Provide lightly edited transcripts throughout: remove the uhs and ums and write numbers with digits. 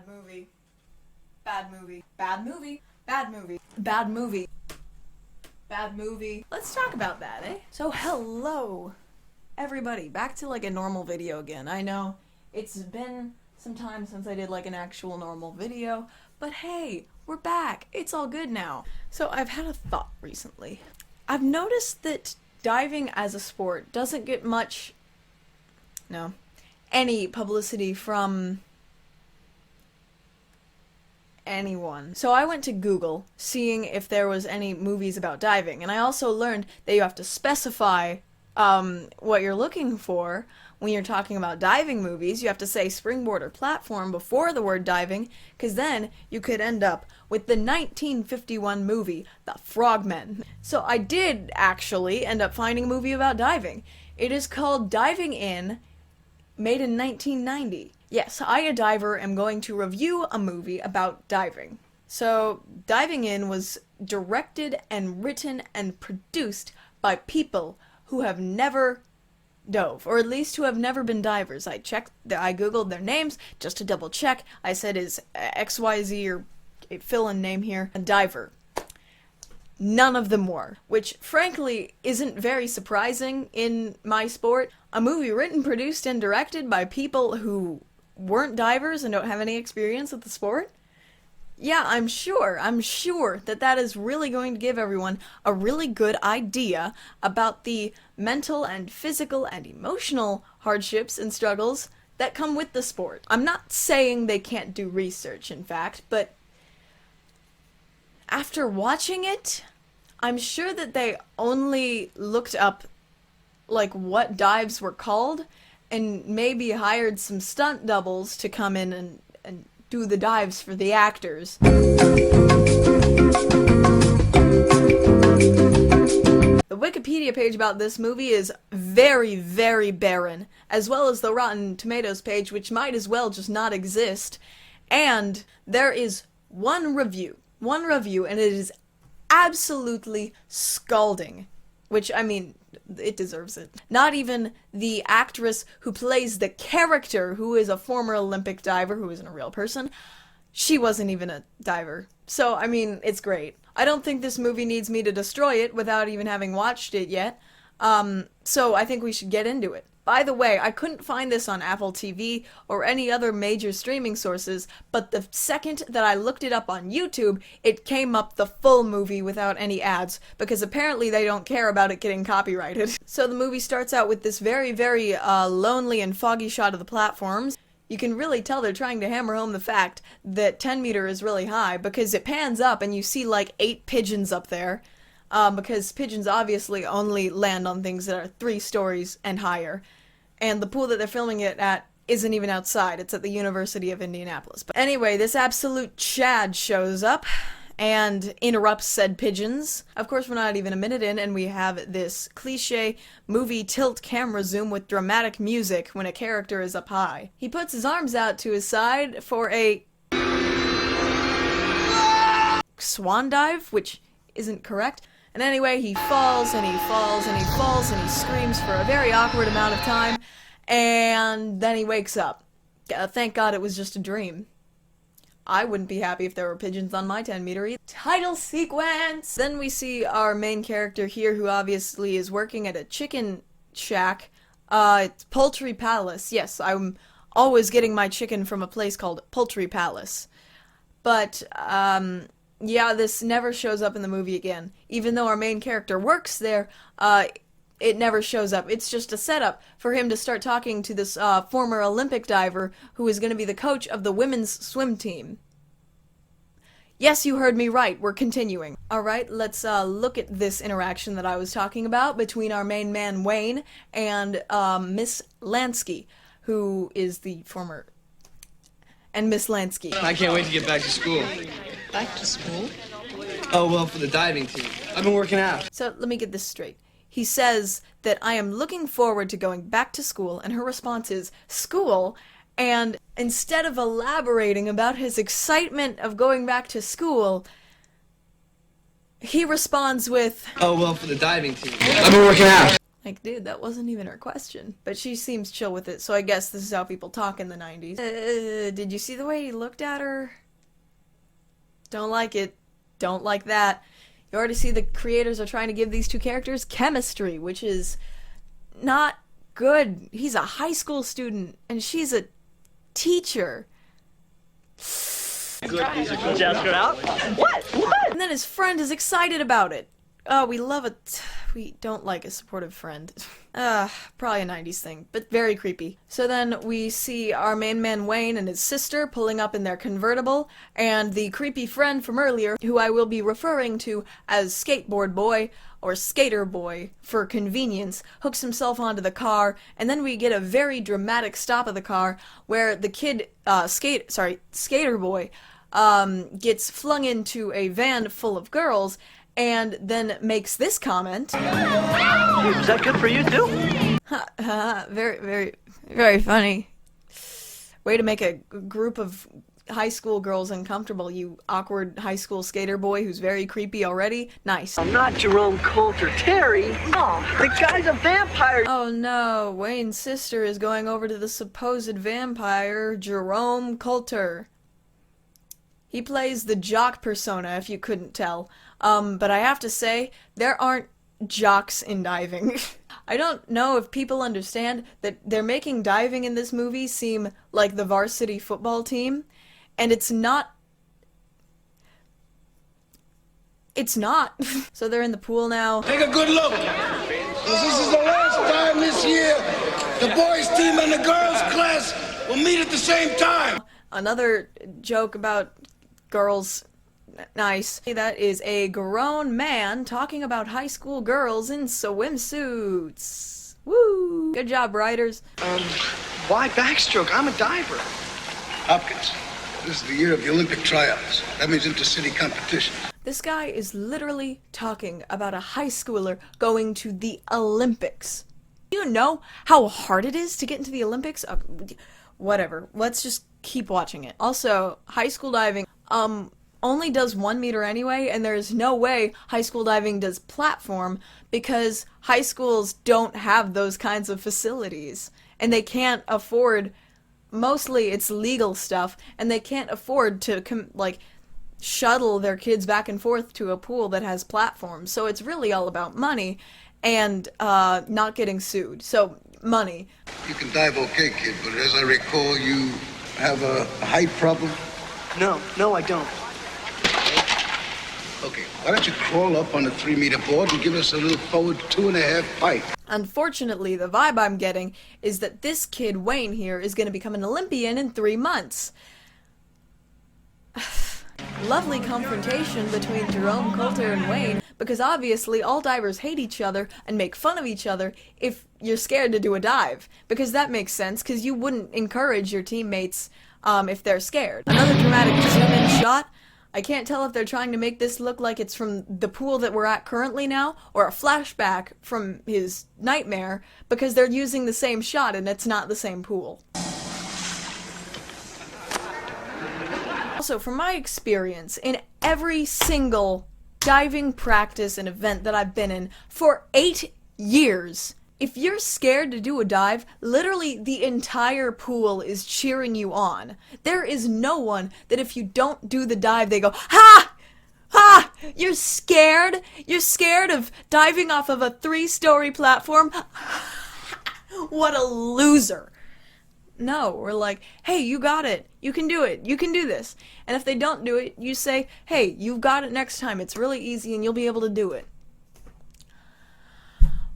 Bad movie. Bad movie. Bad movie. Bad movie. Bad movie. Bad movie. Let's talk about that, eh? So hello, everybody. Back to like a normal video again. I know it's been some time since I did like an actual normal video, but hey, we're back. It's all good now. So I've had a thought recently. I've noticed that diving as a sport doesn't get any publicity from anyone. So I went to Google, seeing if there was any movies about diving, and I also learned that you have to specify what you're looking for when you're talking about diving movies. You have to say springboard or platform before the word diving, because then you could end up with the 1951 movie, The Frogmen. So I did actually end up finding a movie about diving. It is called Diving In, made in 1990. Yes, I, a diver, am going to review a movie about diving. So, Diving In was directed and written and produced by people who have never dove, or at least who have never been divers. I googled their names just to double check. I said, is XYZ, or fill in name here, a diver? None of them were, which frankly isn't very surprising in my sport. A movie written, produced, and directed by people who weren't divers and don't have any experience with the sport? Yeah, I'm sure that is really going to give everyone a really good idea about the mental and physical and emotional hardships and struggles that come with the sport. I'm not saying they can't do research, in fact, but after watching it, I'm sure that they only looked up like what dives were called and maybe hired some stunt doubles to come in and do the dives for the actors. The Wikipedia page about this movie is very, very barren, as well as the Rotten Tomatoes page, which might as well just not exist. And there is one review, and it is absolutely scalding. Which, I mean, it deserves it. Not even the actress who plays the character, who is a former Olympic diver, who isn't a real person, she wasn't even a diver. So, I mean, it's great. I don't think this movie needs me to destroy it without even having watched it yet. So I think we should get into it. By the way, I couldn't find this on Apple TV or any other major streaming sources, but the second that I looked it up on YouTube, it came up the full movie without any ads, because apparently they don't care about it getting copyrighted. So the movie starts out with this very, very lonely and foggy shot of the platforms. You can really tell they're trying to hammer home the fact that 10 meter is really high, because it pans up and you see like 8 pigeons up there. Because pigeons obviously only land on things that are 3 stories and higher. And the pool that they're filming it at isn't even outside, it's at the University of Indianapolis. But anyway, this absolute Chad shows up and interrupts said pigeons. Of course, we're not even a minute in, and we have this cliche movie tilt camera zoom with dramatic music when a character is up high. He puts his arms out to his side for a swan dive, which isn't correct. And anyway, he falls, and he falls, and he falls, and he screams for a very awkward amount of time, and then he wakes up. Thank God it was just a dream. I wouldn't be happy if there were pigeons on my 10 meter either. Title sequence! Then we see our main character here, who obviously is working at a chicken shack. It's Poultry Palace. Yes, I'm always getting my chicken from a place called Poultry Palace. But, yeah, this never shows up in the movie again. Even though our main character works there, it never shows up. It's just a setup for him to start talking to this former Olympic diver who is going to be the coach of the women's swim team. Yes, you heard me right. We're continuing. Alright, let's look at this interaction that I was talking about between our main man, Wayne, and Miss Lansky, who is the former... and Miss Lansky. I can't wait to get back to school. Back to school? Oh, well, for the diving team. I've been working out. So, let me get this straight. He says that I am looking forward to going back to school, and her response is, school? And instead of elaborating about his excitement of going back to school, he responds with, oh, well, for the diving team. I've been working out. Like, dude, that wasn't even her question. But she seems chill with it, so I guess this is how people talk in the 90s. Did you see the way he looked at her? Don't like it. Don't like that. You already see the creators are trying to give these two characters chemistry, which is not good. He's a high school student, and she's a teacher. Just out? What? And then his friend is excited about it. Oh, we love it. We don't like a supportive friend. Probably a 90s thing, but very creepy. So then we see our main man Wayne and his sister pulling up in their convertible, and the creepy friend from earlier, who I will be referring to as Skateboard Boy, or Skater Boy, for convenience, hooks himself onto the car, and then we get a very dramatic stop of the car, where the kid, Skater Boy, gets flung into a van full of girls, and then makes this comment. Is that good for you too? Very, very, very funny. Way to make a group of high school girls uncomfortable, you awkward high school skater boy who's very creepy already. Nice. I'm not Jerome Coulter. Terry! Oh, the guy's a vampire! Oh no, Wayne's sister is going over to the supposed vampire, Jerome Coulter. He plays the jock persona, if you couldn't tell. But I have to say, there aren't jocks in diving. I don't know if people understand that they're making diving in this movie seem like the varsity football team, and it's not. It's not. So they're in the pool now. Take a good look, because this is the last time this year the boys team and the girls class will meet at the same time. Another joke about girls. Nice. That is a grown man talking about high school girls in swimsuits. Woo! Good job, writers. Why backstroke? I'm a diver. Hopkins, this is the year of the Olympic tryouts. That means intercity competition. This guy is literally talking about a high schooler going to the Olympics. Do you know how hard it is to get into the Olympics? Whatever. Let's just keep watching it. Also, high school diving, only does 1 meter anyway, and there's no way high school diving does platform because high schools don't have those kinds of facilities, and they can't afford, mostly it's legal stuff, and they can't afford to shuttle their kids back and forth to a pool that has platforms. So it's really all about money and not getting sued. So money. You can dive okay, kid, but as I recall, you have a height problem. No, I don't. Okay, why don't you crawl up on the 3-meter board and give us a little forward 2.5 height? Unfortunately, the vibe I'm getting is that this kid, Wayne here, is going to become an Olympian in 3 months. Lovely confrontation between Jerome Coulter and Wayne, because obviously all divers hate each other and make fun of each other if you're scared to do a dive. Because that makes sense, because you wouldn't encourage your teammates if they're scared. Another dramatic zoom-in shot. I can't tell if they're trying to make this look like it's from the pool that we're at currently now, or a flashback from his nightmare, because they're using the same shot and it's not the same pool. Also, from my experience, in every single diving practice and event that I've been in for 8 years, if you're scared to do a dive, literally the entire pool is cheering you on. There is no one that if you don't do the dive, they go, "Ha! Ha! You're scared? You're scared of diving off of a 3-story platform? What a loser." No, we're like, "Hey, you got it. You can do it. You can do this." And if they don't do it, you say, "Hey, you've got it next time. It's really easy and you'll be able to do it."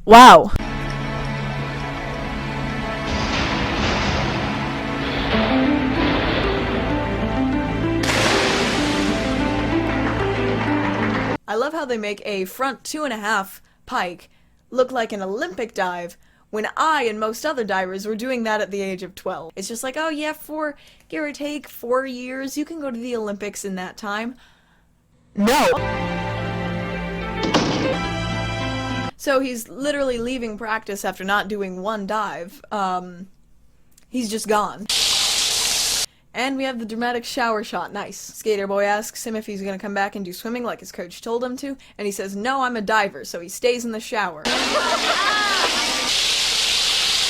Wow. I love how they make a front 2.5 pike look like an Olympic dive when I and most other divers were doing that at the age of 12. It's just like, oh yeah, for give or take 4 years, you can go to the Olympics in that time. No. So he's literally leaving practice after not doing one dive. He's just gone. And we have the dramatic shower shot. Nice. Skater Boy asks him if he's gonna come back and do swimming like his coach told him to, and he says, "No, I'm a diver," so he stays in the shower.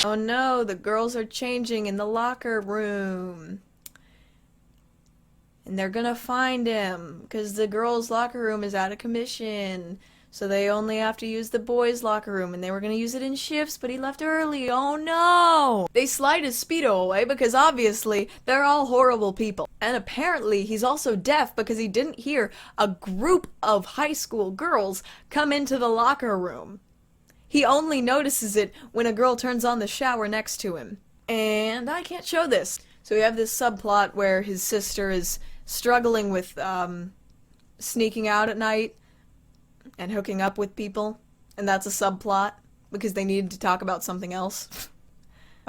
Oh no, the girls are changing in the locker room. And they're gonna find him, because the girls' locker room is out of commission. So they only have to use the boys' locker room, and they were gonna use it in shifts, but he left early. Oh no! They slide his Speedo away because obviously they're all horrible people. And apparently he's also deaf because he didn't hear a group of high school girls come into the locker room. He only notices it when a girl turns on the shower next to him. And I can't show this. So we have this subplot where his sister is struggling with sneaking out at night and hooking up with people, and that's a subplot because they needed to talk about something else.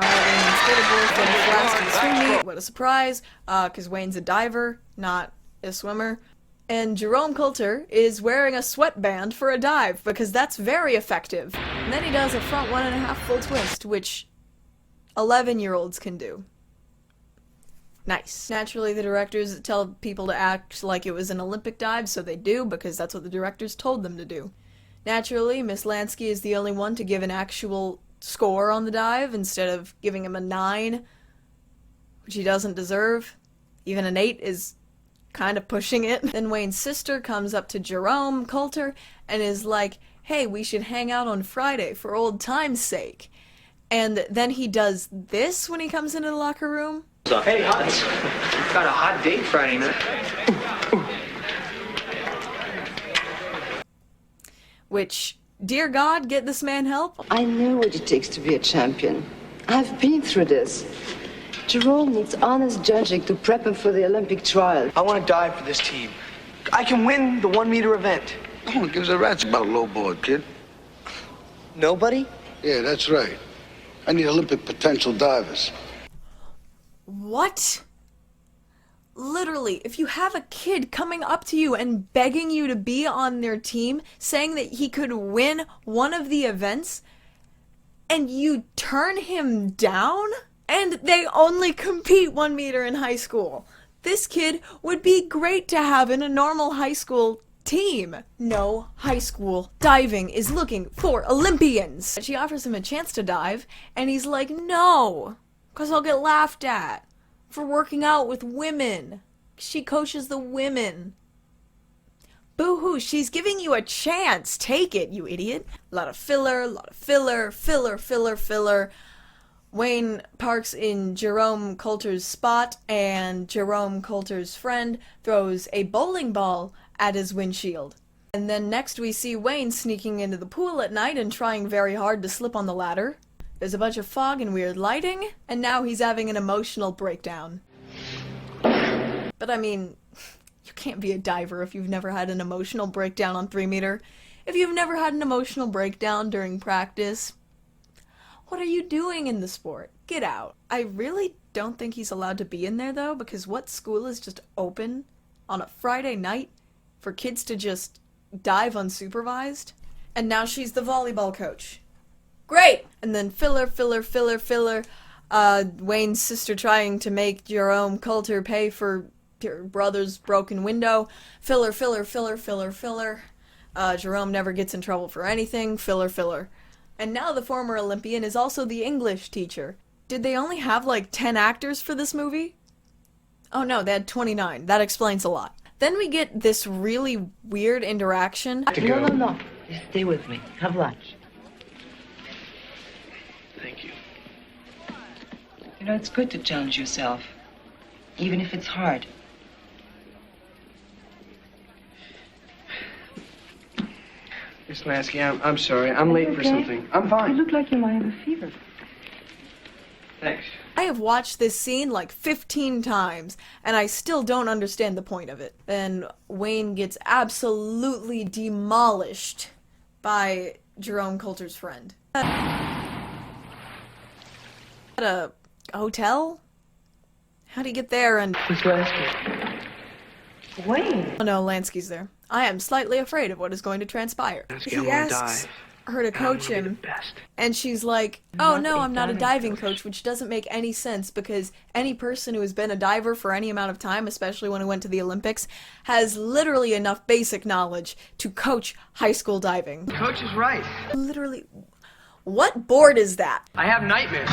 Alright, Wayne skateboard from the last of the swim meet. What a surprise, because Wayne's a diver, not a swimmer. And Jerome Coulter is wearing a sweatband for a dive because that's very effective. And then he does a front 1.5 full twist, which 11-year-olds can do. Nice. Naturally, the directors tell people to act like it was an Olympic dive, so they do, because that's what the directors told them to do. Naturally, Miss Lansky is the only one to give an actual score on the dive, instead of giving him a 9, which he doesn't deserve. Even an 8 is kind of pushing it. Then Wayne's sister comes up to Jerome Coulter and is like, hey, we should hang out on Friday for old time's sake. And then he does this when he comes into the locker room. Hey, Hans. Got a hot date Friday night. Which, dear God, get this man help? I know what it takes to be a champion. I've been through this. Jerome needs honest judging to prep him for the Olympic trial. I want to dive for this team. I can win the 1-meter event. No one gives a rat's about a lowboard, kid. Nobody? Yeah, that's right. I need Olympic potential divers. What? Literally, if you have a kid coming up to you and begging you to be on their team, saying that he could win one of the events, and you turn him down? And they only compete 1 meter in high school. This kid would be great to have in a normal high school team. No high school diving is looking for Olympians. She offers him a chance to dive, and he's like, no, because I'll get laughed at for working out with women. She coaches the women. Boo-hoo, she's giving you a chance. Take it, you idiot. A lot of filler, filler. Wayne parks in Jerome Coulter's spot, and Jerome Coulter's friend throws a bowling ball at his windshield. And then next we see Wayne sneaking into the pool at night and trying very hard to slip on the ladder. There's a bunch of fog and weird lighting, and now he's having an emotional breakdown. But I mean, you can't be a diver if you've never had an emotional breakdown on 3 meter. If you've never had an emotional breakdown during practice, what are you doing in the sport? Get out. I really don't think he's allowed to be in there though, because what school is just open on a Friday night for kids to just dive unsupervised? And now she's the volleyball coach. Great! And then filler. Wayne's sister trying to make Jerome Coulter pay for your brother's broken window. Filler. Jerome never gets in trouble for anything. Filler. And now the former Olympian is also the English teacher. Did they only have like 10 actors for this movie? Oh no, they had 29. That explains a lot. Then we get this really weird interaction. No. You stay with me. Have lunch. Thank you. You know, it's good to challenge yourself, even if it's hard. Miss Lansky, I'm sorry. I'm late for something. I'm You fine. look like you might have a fever. Thanks. I have watched this scene like 15 times, and I still don't understand the point of it. Then Wayne gets absolutely demolished by Jerome Coulter's friend. At a hotel? How'd he get there and... Miss Lansky. Wayne. Oh no, Lansky's there. I am slightly afraid of what is going to transpire. Lansky, He I wanna asks dive. her to coach I'm gonna be him, the best. and she's like, oh Not no, a I'm not a diving diving coach. coach, which doesn't make any sense because any person who has been a diver for any amount of time, especially when he went to the Olympics, has literally enough basic knowledge to coach high school diving. Coach is right. Literally, What board is that? I have nightmares.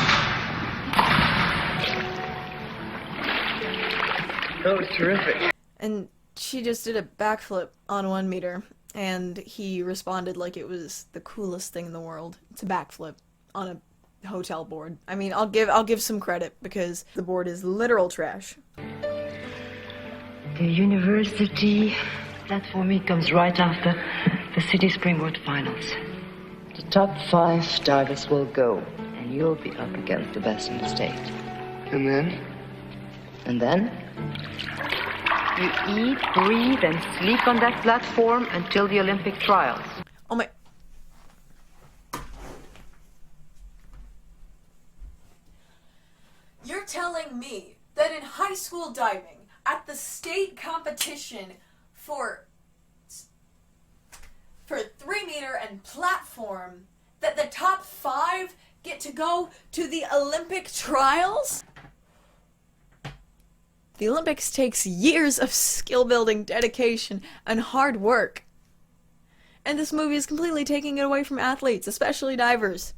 That was terrific. And she just did a backflip on 1 meter, and he responded like it was the coolest thing in the world. It's a backflip on a hotel board. I mean, I'll give some credit because the board is literal trash. The university, that for me comes right after the city springboard finals. The top 5 divers will go, and you'll be up against the best in the state. And then? And then? You eat, breathe, and sleep on that platform until the Olympic trials. Oh my... You're telling me that in high school diving, at the state competition for 3 meter and platform, that the top 5 get to go to the Olympic trials? The Olympics takes years of skill building, dedication, and hard work. And this movie is completely taking it away from athletes, especially divers.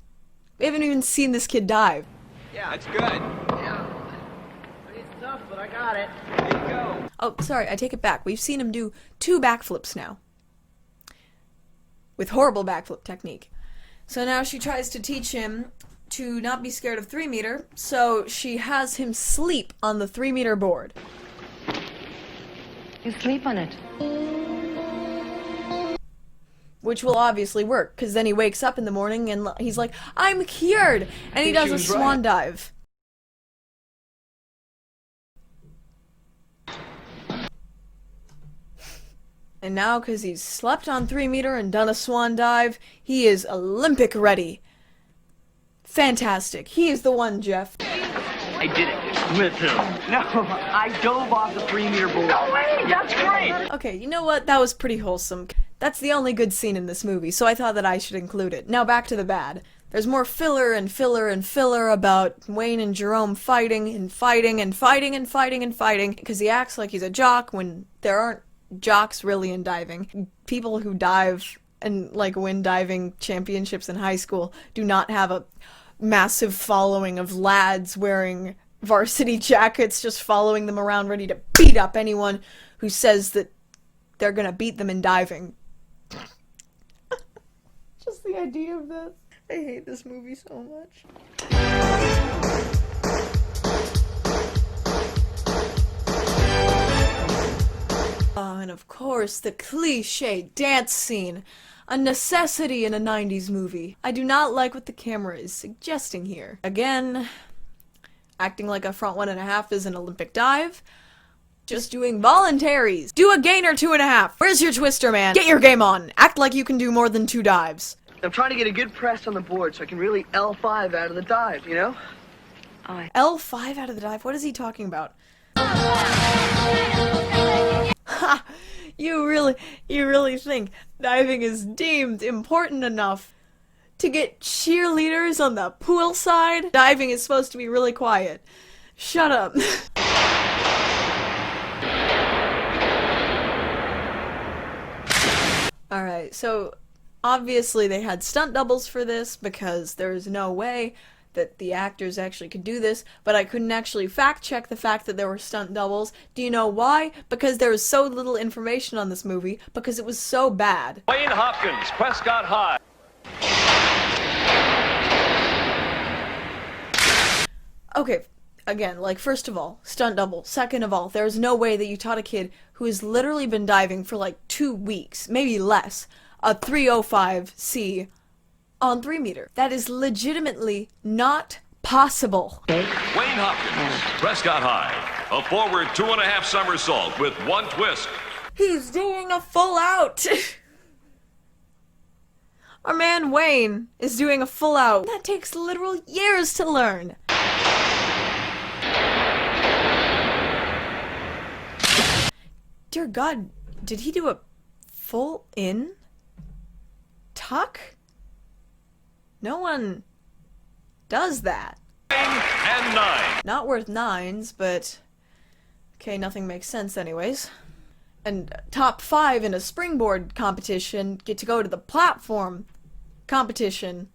We haven't even seen this kid dive. Yeah, that's good. Yeah. It's tough, but I got it. There you go. Oh, sorry, I take it back. We've seen him do 2 backflips now. With horrible backflip technique. So now she tries to teach him to not be scared of 3 meter, so she has him sleep on the 3 meter board. You sleep on it. Which will obviously work, because then he wakes up in the morning and he's like, I'm cured! And he does a swan dive. And now, because he's slept on 3 meter and done a swan dive, he is Olympic ready. Fantastic. He is the one, Jeff. I did it. With him. No, I dove off the 3 meter board. No way! That's great! Okay, you know what? That was pretty wholesome. That's the only good scene in this movie, so I thought that I should include it. Now back to the bad. There's more filler and filler and filler about Wayne and Jerome fighting and fighting and fighting and fighting and fighting, because he acts like he's a jock when there aren't jocks really in diving. People who dive and like win diving championships in high school do not have a massive following of lads wearing varsity jackets just following them around ready to beat up anyone who says that they're gonna beat them in diving. Just the idea of this. I hate this movie so much. Oh, and of course, the cliche dance scene. A necessity in a 90s movie. I do not like what the camera is suggesting here. Again, acting like a front 1.5 is an Olympic dive. Just doing voluntaries. Do a gainer 2.5. Where's your twister, man? Get your game on. Act like you can do more than 2 dives. I'm trying to get a good press on the board so I can really L5 out of the dive, you know? L5 out of the dive? What is he talking about? Ha! You really think diving is deemed important enough to get cheerleaders on the poolside? Diving is supposed to be really quiet. Shut up. Alright, so obviously they had stunt doubles for this because there's no way that the actors actually could do this, but I couldn't actually fact check the fact that there were stunt doubles. Do you know why? Because there was so little information on this movie, because it was so bad. Wayne Hopkins, Prescott High. Okay, again, like, first of all, stunt double. Second of all, there's no way that you taught a kid who has literally been diving for like 2 weeks, maybe less, a 305C on 3 meter. That is legitimately not possible. Wayne Hopkins, Prescott High. A forward 2.5 somersault with 1 twist. He's doing a full out. Our man Wayne is doing a full out. That takes literal years to learn. Dear God, did he do a full in tuck? No one does that. and 9. Not worth 9s, but okay, nothing makes sense anyways. And top 5 in a springboard competition get to go to the platform competition.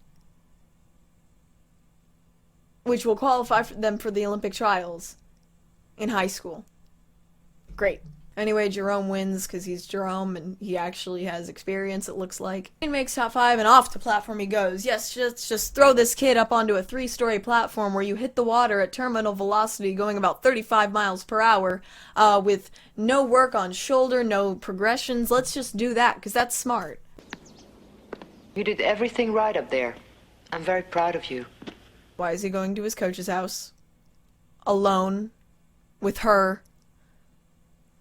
which will qualify for them for the Olympic trials in high school. Great. Anyway, Jerome wins because he's Jerome and he actually has experience, it looks like. He makes top 5 and off the platform he goes. Yes, just throw this kid up onto a 3-story platform where you hit the water at terminal velocity going about 35 miles per hour with no work on shoulder, no progressions. Let's just do that because that's smart. You did everything right up there. I'm very proud of you. Why is he going to his coach's house? Alone. With her.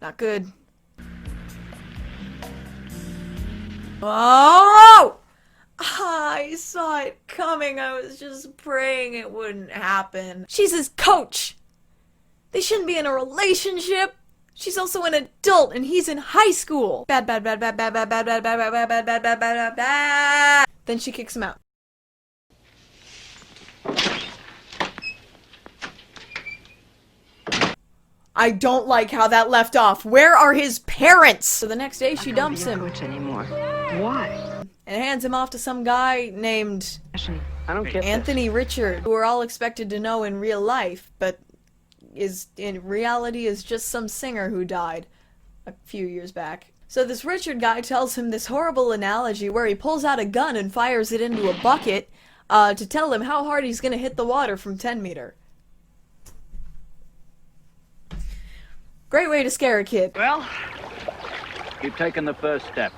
Not good. Oh! I saw it coming. I was just praying it wouldn't happen. She's his coach. They shouldn't be in a relationship. She's also an adult and he's in high school. Bad, bad, bad, bad, bad, bad, bad, bad, bad, bad, bad, bad, bad, bad, bad, bad. Then she kicks him out. I don't like how that left off. Where are his parents? So the next day she dumps him. Coach anymore. Why? And hands him off to some guy named I don't get Anthony Richard, who we're all expected to know in real life, but is in reality is just some singer who died a few years back. So this Richard guy tells him this horrible analogy where he pulls out a gun and fires it into a bucket to tell him how hard he's gonna hit the water from 10 meter. Great way to scare a kid. Well, you've taken the first step.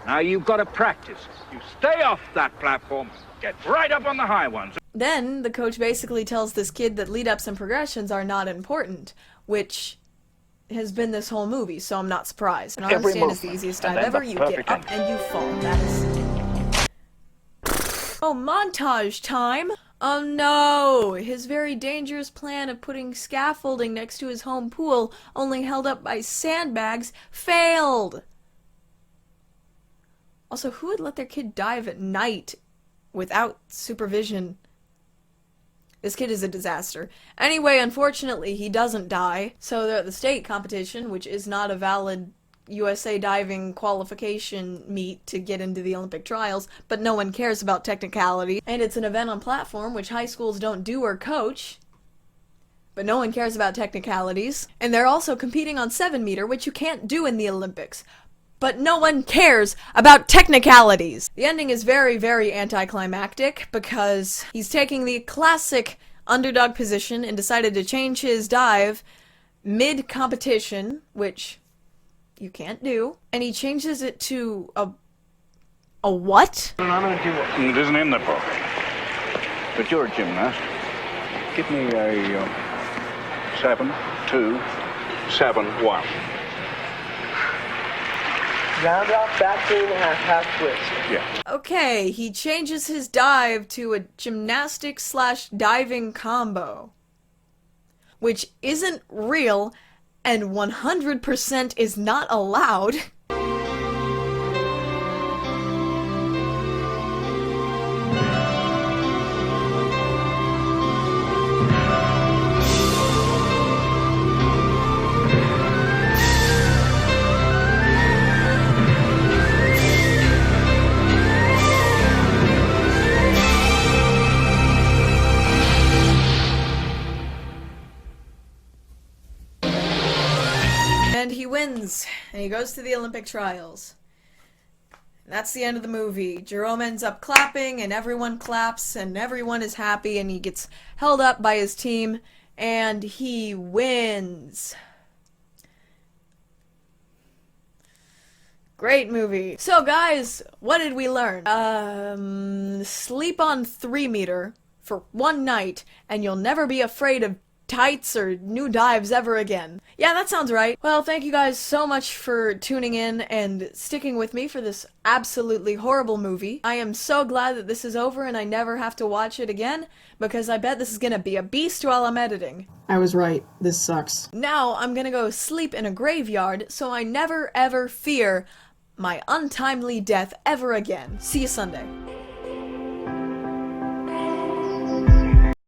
Now you've got to practice. You stay off that platform. Get right up on the high ones. Then the coach basically tells this kid that lead-ups and progressions are not important, which has been this whole movie, so I'm not surprised. And I understand it's the easiest dive ever. You get up and you fall. That is... Oh, montage time! Oh no! His very dangerous plan of putting scaffolding next to his home pool, only held up by sandbags, failed! Also, who would let their kid dive at night without supervision? This kid is a disaster. Anyway, unfortunately, he doesn't die, so they're at the state competition, which is not a valid USA diving qualification meet to get into the Olympic trials, but no one cares about technicality. And it's an event on platform, which high schools don't do or coach, but no one cares about technicalities. And they're also competing on 7 meter, which you can't do in the Olympics, but no one cares about technicalities. The ending is very, very anticlimactic because he's taking the classic underdog position and decided to change his dive mid-competition, which you can't do, and he changes it to a what? I'm gonna do it. It isn't in the book. But you're a gymnast. Give me a 7, 2, 7, 1. Round off, back 3.5, half twist. Yeah. Okay, he changes his dive to a gymnastics/diving combo, which isn't real and 100% is not allowed. And he wins, and he goes to the Olympic trials. And that's the end of the movie. Jerome ends up clapping, and everyone claps, and everyone is happy, and he gets held up by his team, and he wins. Great movie. So guys, what did we learn? Sleep on 3 meter for 1 night, and you'll never be afraid of tights or new dives ever again. Yeah, that sounds right. Well, thank you guys so much for tuning in and sticking with me for this absolutely horrible movie. I am so glad that this is over and I never have to watch it again, because I bet this is gonna be a beast while I'm editing. I was right. This sucks. Now I'm gonna go sleep in a graveyard so I never ever fear my untimely death ever again. See you Sunday.